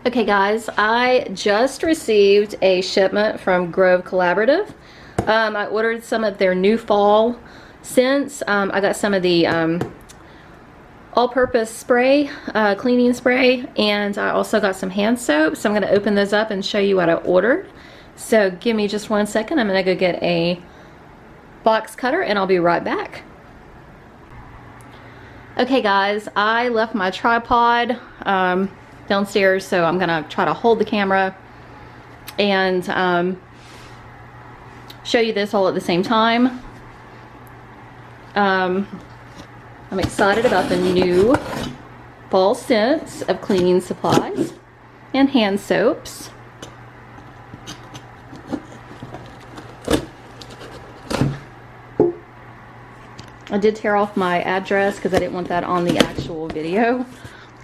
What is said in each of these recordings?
Okay guys, I just received a shipment from Grove Collaborative. I ordered some of their new fall scents. I got some of the all-purpose spray, cleaning spray, and I also got some hand soap. So I'm going to open those up and show you what I ordered. So give me just 1 second. I'm going to go get a box cutter and I'll be right back. Okay guys, I left my tripod downstairs, so I'm gonna try to hold the camera and show you this all at the same time. I'm excited about the new fall scents of cleaning supplies and hand soaps. I did tear off my address because I didn't want that on the actual video,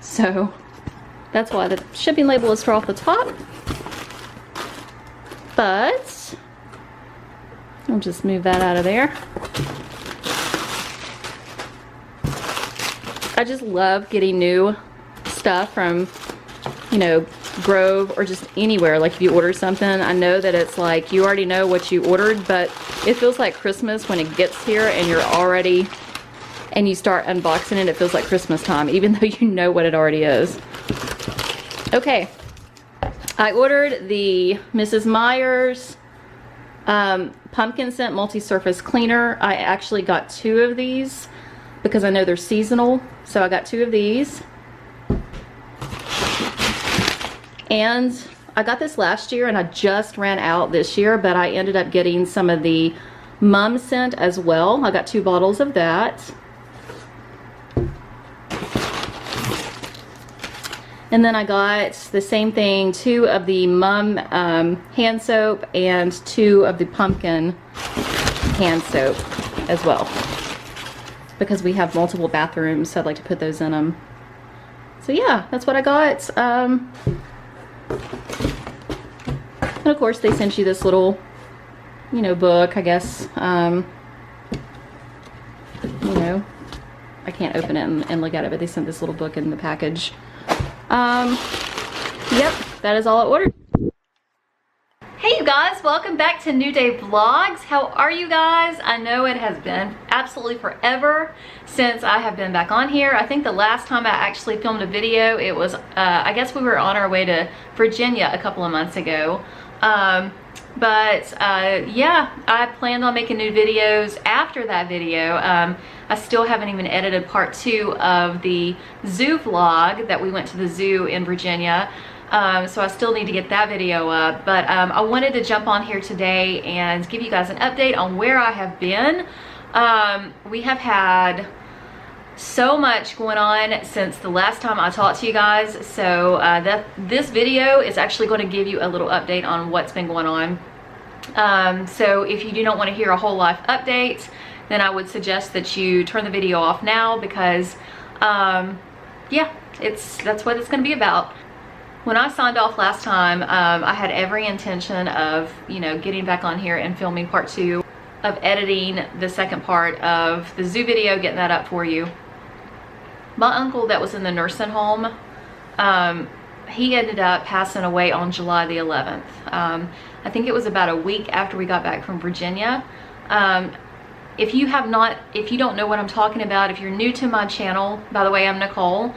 so that's why the shipping label is tore off the top. But I'll just move that out of there. I just love getting new stuff from, you know, Grove or just anywhere. Like if you order something, I know that it's like you already know what you ordered, but it feels like Christmas when it gets here and you're already, and you start unboxing it, it feels like Christmas time, even though you know what it already is. Okay, I ordered the Mrs. Meyer's pumpkin scent multi-surface cleaner. I actually got 2 of these because I know they're seasonal, so I got 2 of these. And I got this last year and I just ran out this year, but I ended up getting some of the mum scent as well. I got 2 bottles of that. And then I got the same thing, 2 of the mum hand soap and 2 of the pumpkin hand soap as well. Because we have multiple bathrooms, so I'd like to put those in them. So yeah, that's what I got. And of course they sent you this little, you know, book, I guess. You know, I can't open it and look at it, but they sent this little book in the package. Yep, that is all I ordered. Hey you guys, welcome back to New Day Vlogs. How are you guys? I know it has been absolutely forever since I have been back on here. I think the last time I actually filmed a video, it was, I guess we were on our way to Virginia a couple of months ago. Yeah, I planned on making new videos after that video. I still haven't even edited part 2 of the zoo vlog that we went to the zoo in Virginia. So I still need to get that video up, but I wanted to jump on here today and give you guys an update on where I have been. We have had so much going on since the last time I talked to you guys, so this video is actually going to give you a little update on what's been going on. So if you do not want to hear a whole life update, then I would suggest that you turn the video off now, because yeah, that's what it's going to be about. When I signed off last time, I had every intention of, you know, getting back on here and filming part 2, of editing the second part of the zoo video, getting that up for you. My uncle that was in the nursing home, he ended up passing away on July the 11th. I think it was about a week after we got back from Virginia. If you don't know what I'm talking about, if you're new to my channel, by the way, I'm Nicole.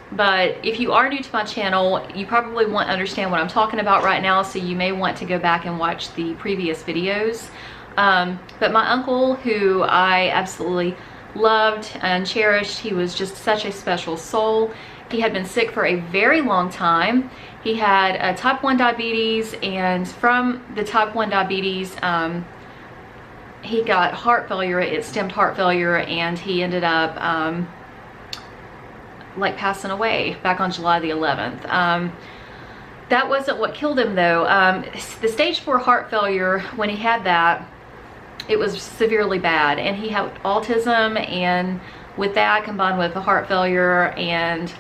But if you are new to my channel, you probably won't understand what I'm talking about right now, so you may want to go back and watch the previous videos. But my uncle, who I absolutely loved and cherished, he was just such a special soul. He had been sick for a very long time. He had type 1 diabetes, and from the type 1 diabetes, he got heart failure. It stemmed heart failure, and he ended up like passing away back on July the 11th. That wasn't what killed him though. The stage 4 heart failure, when he had that, it was severely bad, and he had autism, and with that combined with the heart failure and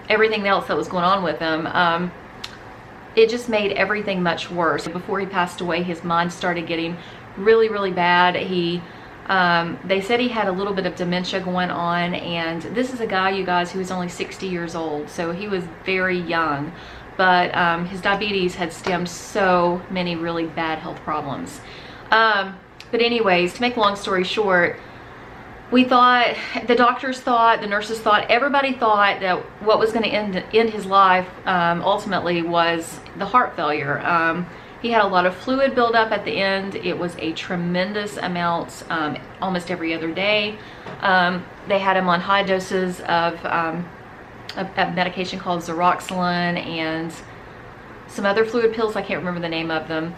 everything else that was going on with him, it just made everything much worse. Before he passed away, his mind started getting really, really bad. He They said he had a little bit of dementia going on, and this is a guy, you guys, who was only 60 years old, so he was very young, but his diabetes had stemmed so many really bad health problems. But anyways, to make a long story short, we thought, the doctors thought, the nurses thought, everybody thought that what was going to end his life ultimately was the heart failure. He had a lot of fluid buildup at the end. It was a tremendous amount, almost every other day. They had him on high doses of a medication called Zeroxylin and some other fluid pills. I can't remember the name of them.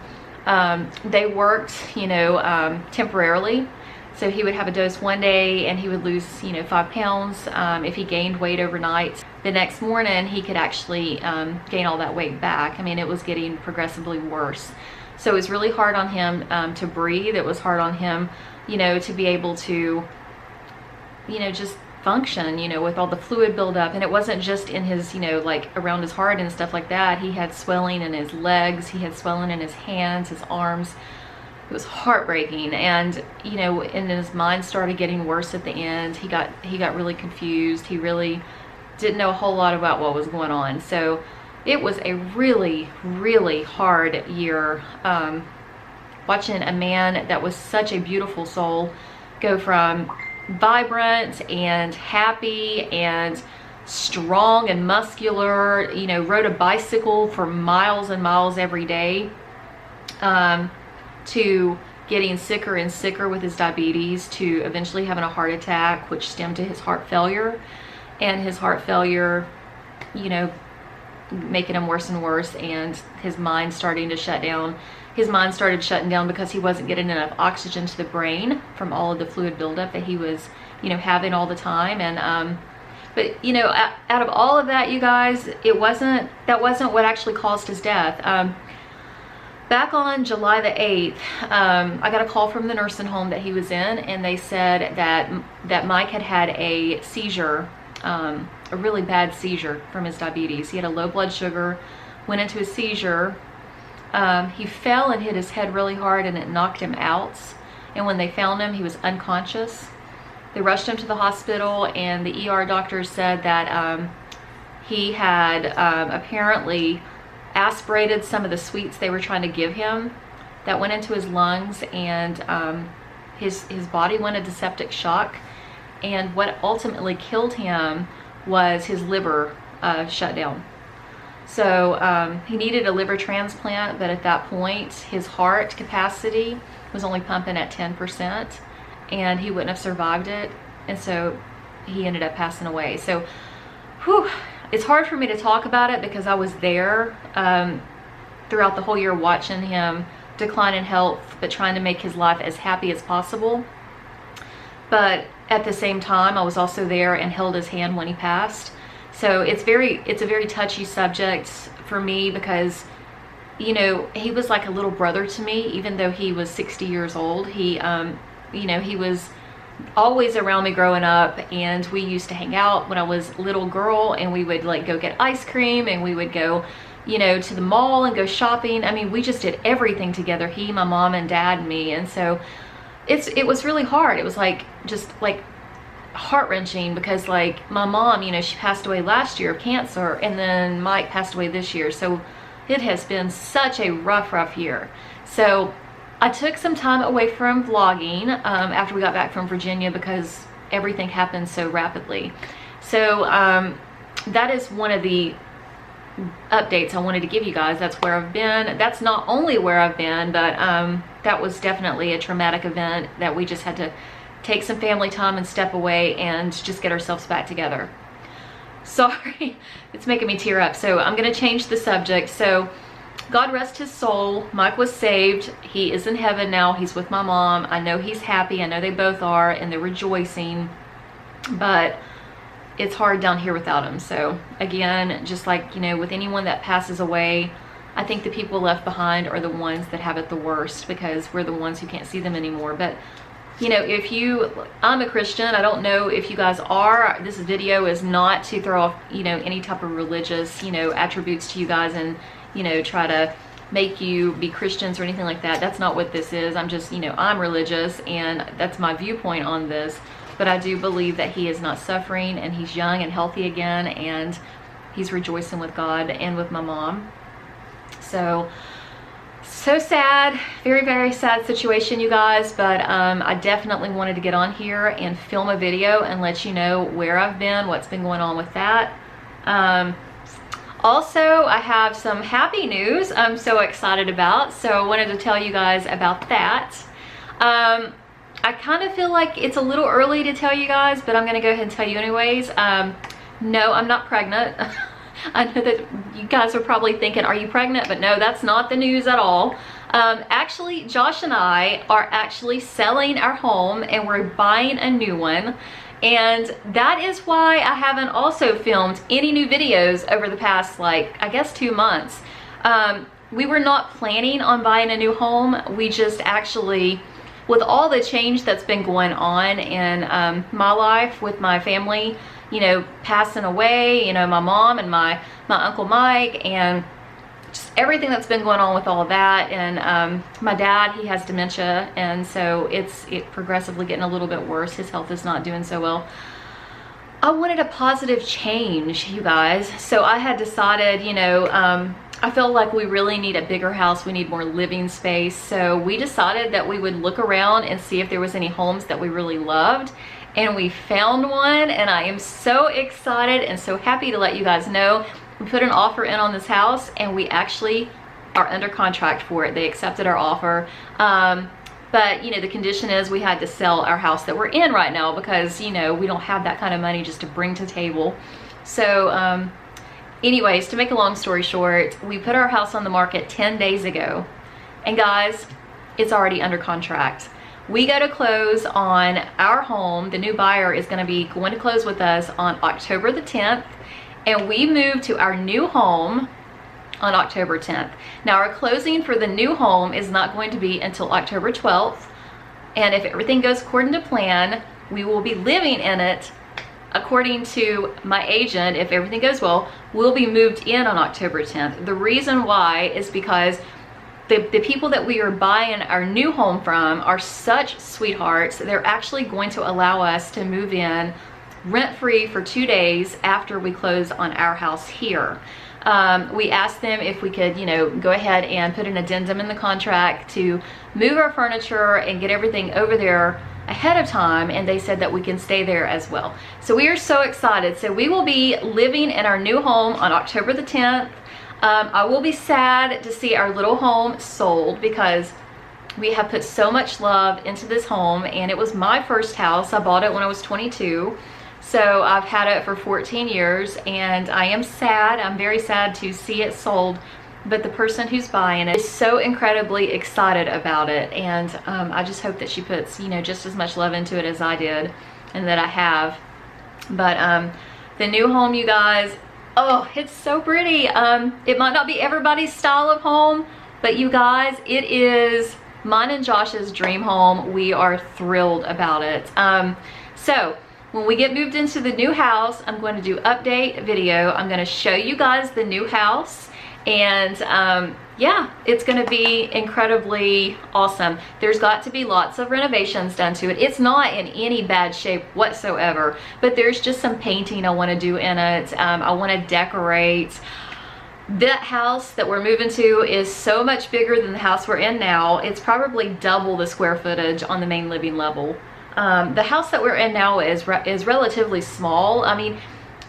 They worked, you know, temporarily. So he would have a dose one day and he would lose, you know, 5 pounds. If he gained weight overnight, the next morning he could actually gain all that weight back. I mean, it was getting progressively worse. So it was really hard on him to breathe. It was hard on him, you know, to be able to, you know, just function, you know, with all the fluid buildup. And it wasn't just in his, you know, like around his heart and stuff like that. He had swelling in his legs. He had swelling in his hands, his arms. It was heartbreaking, and you know, and his mind started getting worse at the end. He got really confused. He really didn't know a whole lot about what was going on. So it was a really, really hard year, watching a man that was such a beautiful soul go from vibrant and happy and strong and muscular, you know, rode a bicycle for miles and miles every day, to getting sicker and sicker with his diabetes, to eventually having a heart attack, which stemmed to his heart failure, and his heart failure, you know, making him worse and worse, and his mind starting to shut down. His mind started shutting down because he wasn't getting enough oxygen to the brain from all of the fluid buildup that he was, you know, having all the time. And but you know, out of all of that, you guys, that wasn't what actually caused his death. Back on July the 8th, I got a call from the nursing home that he was in, and they said that Mike had a seizure, a really bad seizure from his diabetes. He had a low blood sugar, went into a seizure. He fell and hit his head really hard, and it knocked him out. And when they found him, he was unconscious. They rushed him to the hospital, and the ER doctors said that he had apparently aspirated some of the sweets they were trying to give him that went into his lungs, and his body went into septic shock. And what ultimately killed him was his liver shut down. So he needed a liver transplant, but at that point his heart capacity was only pumping at 10%, and he wouldn't have survived it, and so he ended up passing away. So whew, it's hard for me to talk about it because I was there throughout the whole year watching him decline in health, but trying to make his life as happy as possible. But at the same time, I was also there and held his hand when he passed. So it's a very touchy subject for me because, you know, he was like a little brother to me, even though he was 60 years old. He, you know, he was always around me growing up, and we used to hang out when I was a little girl, and we would like go get ice cream, and we would go, you know, to the mall and go shopping. I mean, we just did everything together, he, my mom, and dad, and me. And so it was really hard. It was like just like heart-wrenching because like my mom, you know, she passed away last year of cancer, and then Mike passed away this year. So it has been such a rough year. So I took some time away from vlogging after we got back from Virginia because everything happened so rapidly. So that is one of the updates I wanted to give you guys. That's where I've been. That's not only where I've been, but that was definitely a traumatic event that we just had to take some family time and step away and just get ourselves back together. Sorry, it's making me tear up. So I'm going to change the subject. So God rest his soul. Mike was saved. He is in heaven now. He's with my mom. I know he's happy. I know they both are, and they're rejoicing. But it's hard down here without him. So again, just like, you know, with anyone that passes away, I think the people left behind are the ones that have it the worst because we're the ones who can't see them anymore. But you know, I'm a Christian. I don't know if you guys are. This video is not to throw off, you know, any type of religious, you know, attributes to you guys and, you know, try to make you be Christians or anything like that. That's not what this is. I'm just, you know, I'm religious and that's my viewpoint on this. But I do believe that he is not suffering and he's young and healthy again, and he's rejoicing with God and with my mom. So sad, very, very sad situation, you guys. But I definitely wanted to get on here and film a video and let you know where I've been, what's been going on with that. Also, I have some happy news I'm so excited about, so I wanted to tell you guys about that. I kind of feel like it's a little early to tell you guys, but I'm going to go ahead and tell you anyways. No, I'm not pregnant. I know that you guys are probably thinking, are you pregnant? But no, that's not the news at all. Actually, Josh and I are actually selling our home and we're buying a new one. And that is why I haven't also filmed any new videos over the past, like, I guess 2 months. We were not planning on buying a new home. We just actually, with all the change that's been going on in my life with my family, you know, passing away, you know, my mom and my Uncle Mike, and just everything that's been going on with all of that. And my dad, he has dementia, and so it's progressively getting a little bit worse. His health is not doing so well. I wanted a positive change, you guys. So I had decided, you know, I felt like we really need a bigger house. We need more living space. So we decided that we would look around and see if there was any homes that we really loved. And we found one, and I am so excited and so happy to let you guys know. We put an offer in on this house and we actually are under contract for it. They accepted our offer. But, you know, the condition is we had to sell our house that we're in right now because, you know, we don't have that kind of money just to bring to the table. So, anyways, to make a long story short, we put our house on the market 10 days ago. And guys, it's already under contract. We go to close on our home. The new buyer is going to close with us on October the 10th. And we move to our new home on October 10th. Now, our closing for the new home is not going to be until October 12th. And if everything goes according to plan, we will be living in it. According to my agent, if everything goes well, we'll be moved in on October 10th. The reason why is because the people that we are buying our new home from are such sweethearts. They're actually going to allow us to move in rent-free for 2 days after we close on our house here. We asked them if we could, you know, go ahead and put an addendum in the contract to move our furniture and get everything over there ahead of time, and they said that we can stay there as well. So we are so excited. So we will be living in our new home on October the 10th. I will be sad to see our little home sold because we have put so much love into this home, and it was my first house. I bought it when I was 22. So I've had it for 14 years, and I am sad. I'm very sad to see it sold, but the person who's buying it is so incredibly excited about it. And I just hope that she puts, you know, just as much love into it as I did and that I have. But the new home, you guys, oh, it's so pretty. It might not be everybody's style of home, but you guys, it is mine and Josh's dream home. We are thrilled about it. So when we get moved into the new house, I'm going to do update video. I'm going to show you guys the new house, and yeah, it's going to be incredibly awesome. There's got to be lots of renovations done to it. It's not in any bad shape whatsoever, but there's just some painting I want to do in it. I want to decorate. That house that we're moving to is so much bigger than the house we're in now. It's probably double the square footage on the main living level. The house that we're in now is relatively small. I mean,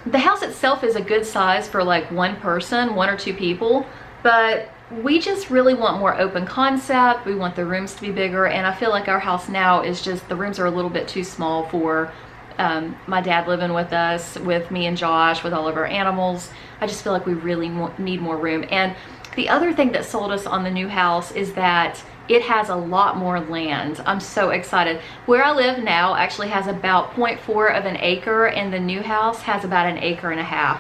the house itself is a good size for like one person, 1 or 2 people, but we just really want more open concept. We want the rooms to be bigger, and I feel like our house now is just, the rooms are a little bit too small for my dad living with us, with me and Josh, with all of our animals. I just feel like we really need more room. And the other thing that sold us on the new house is that it has a lot more land. I'm so excited. Where I live now actually has about 0.4 of an acre, and the new house has about 1.5 acres.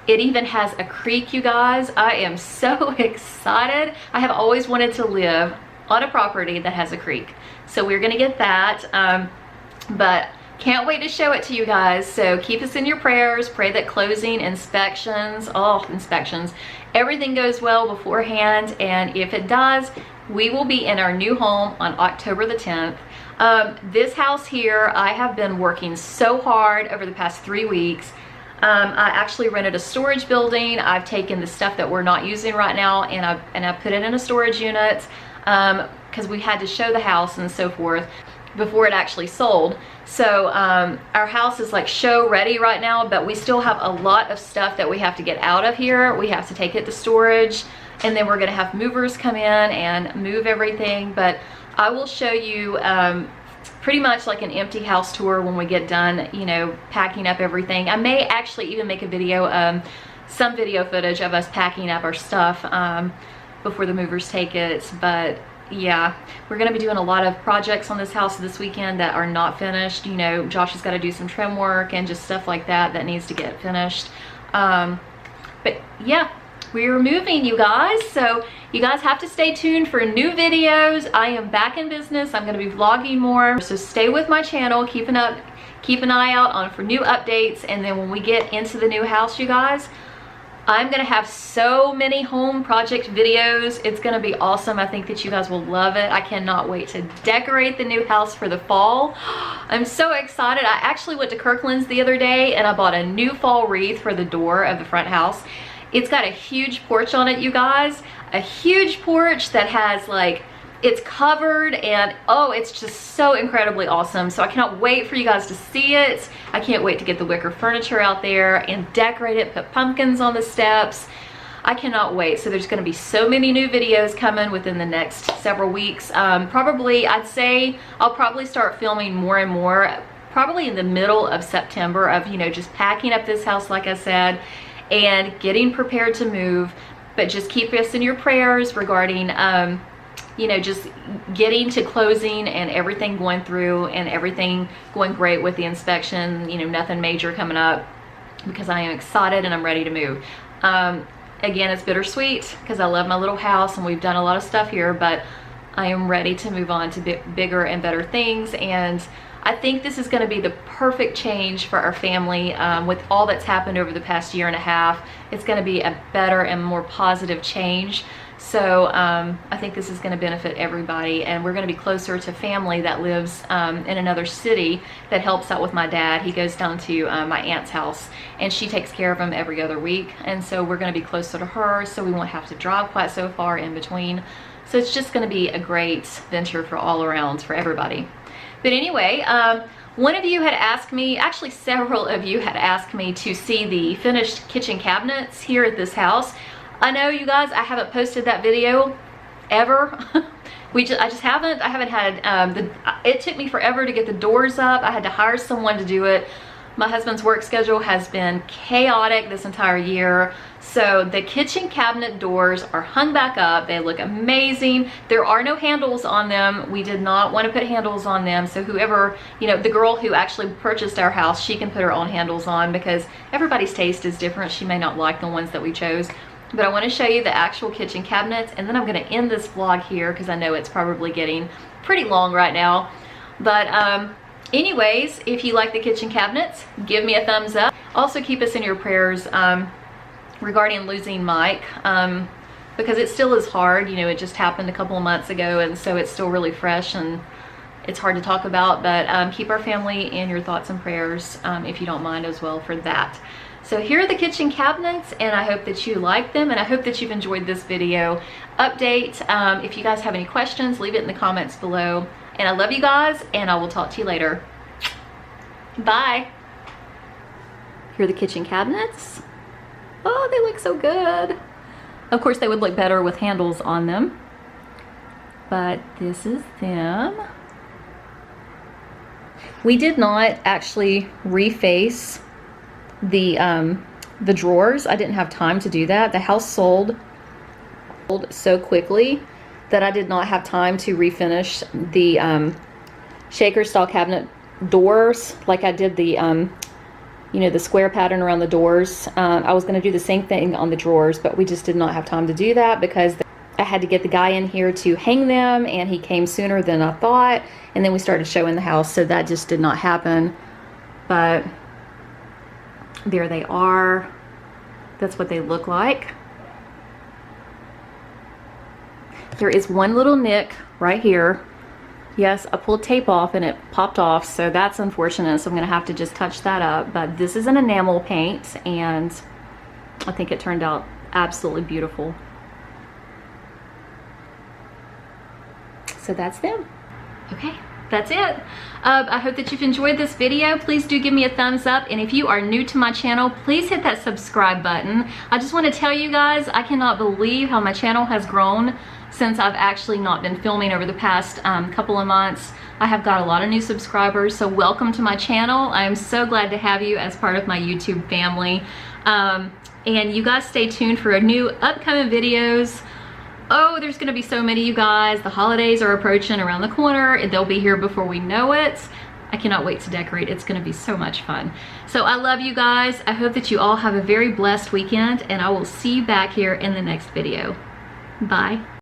It even has a creek, you guys. I am so excited. I have always wanted to live on a property that has a creek. So we're gonna get that. But Can't wait to show it to you guys. So keep us in your prayers. Pray that closing, inspections, everything goes well beforehand. And if it does, we will be in our new home on October the 10th. This house here, I have been working so hard over the past 3 weeks. I actually rented a storage building. I've taken the stuff that we're not using right now and I put it in a storage unit because we had to show the house and so forth before it actually sold. So our house is like show ready right now, but we still have a lot of stuff that we have to get out of here. We have to take it to storage, and then we're gonna have movers come in and move everything. But I will show you pretty much like an empty house tour when we get done, you know, packing up everything. I may actually even make a video, some video footage of us packing up our stuff before the movers take it. But yeah, we're gonna be doing a lot of projects on this house this weekend that are not finished. You know, Josh has got to do some trim work and just stuff like that that needs to get finished. But yeah, we're moving, you guys, so you guys have to stay tuned for new videos. I am back in business. I'm going to be vlogging more, so stay with my channel. Keep an eye out for new updates. And then when we get into the new house, you guys, I'm going to have so many home project videos. It's going to be awesome. I think that you guys will love it. I cannot wait to decorate the new house for the fall. I'm so excited. I actually went to Kirkland's the other day and I bought a new fall wreath for the door of the front house. It's got a huge porch on it, you guys. A huge porch that has like, it's covered, and oh, it's just so incredibly awesome. So I cannot wait for you guys to see it. I can't wait to get the wicker furniture out there and decorate it, put pumpkins on the steps. I cannot wait. So there's going to be so many new videos coming within the next several weeks. Probably, I'd say I'll probably start filming more and more probably in the middle of September of, you know, just packing up this house like I said and getting prepared to move. But just keep us in your prayers regarding you know, just getting to closing and everything going through and everything going great with the inspection, you know, nothing major coming up, because I am excited and I'm ready to move. Again, it's bittersweet because I love my little house and we've done a lot of stuff here, but I am ready to move on to bigger and better things. And I think this is going to be the perfect change for our family. With all that's happened over the past year and a half, it's going to be a better and more positive change. So I think this is going to benefit everybody, and we're going to be closer to family that lives in another city that helps out with my dad. He goes down to my aunt's house and she takes care of him every other week, and so we're going to be closer to her, so we won't have to drive quite so far in between. So it's just going to be a great venture for all around for everybody. But anyway, one of you had asked me, actually several of you had asked me to see the finished kitchen cabinets here at this house. I know, you guys, I haven't posted that video ever. I just haven't. I haven't had, it took me forever to get the doors up. I had to hire someone to do it. My husband's work schedule has been chaotic this entire year. So the kitchen cabinet doors are hung back up. They look amazing. There are no handles on them. We did not want to put handles on them. So whoever, you know, the girl who actually purchased our house, she can put her own handles on because everybody's taste is different. She may not like the ones that we chose. But I want to show you the actual kitchen cabinets, and then I'm going to end this vlog here because I know it's probably getting pretty long right now. But anyways, if you like the kitchen cabinets, give me a thumbs up. Also keep us in your prayers regarding losing Mike, because it still is hard. You know, it just happened a couple of months ago, and so it's still really fresh and it's hard to talk about. But keep our family in your thoughts and prayers, if you don't mind as well for that. So here are the kitchen cabinets, and I hope that you like them, and I hope that you've enjoyed this video update. If you guys have any questions, leave it in the comments below. And I love you guys, and I will talk to you later. Bye. Here are the kitchen cabinets. Oh, they look so good. Of course, they would look better with handles on them. But this is them. We did not actually reface the drawers. I didn't have time to do that. The house sold so quickly that I did not have time to refinish the shaker style cabinet doors like I did the you know, the square pattern around the doors. I was going to do the same thing on the drawers, but we just did not have time to do that because I had to get the guy in here to hang them, and he came sooner than I thought, and then we started showing the house, so that just did not happen. but there they are. That's what they look like. There is one little nick right here. Yes, I pulled tape off and it popped off, so that's unfortunate. So I'm gonna have to just touch that up. But this is an enamel paint, and I think it turned out absolutely beautiful. So that's them. Okay, that's it. I hope that you've enjoyed this video. Please do give me a thumbs up, and if you are new to my channel, please hit that subscribe button. I just want to tell you guys, I cannot believe how my channel has grown since I've actually not been filming over the past couple of months. I have got a lot of new subscribers, so welcome to my channel. I am so glad to have you as part of my YouTube family. And you guys stay tuned for new upcoming videos. Oh, there's gonna be so many, you guys. The holidays are approaching around the corner, and they'll be here before we know it. I cannot wait to decorate. It's gonna be so much fun. So I love you guys. I hope that you all have a very blessed weekend, and I will see you back here in the next video. Bye.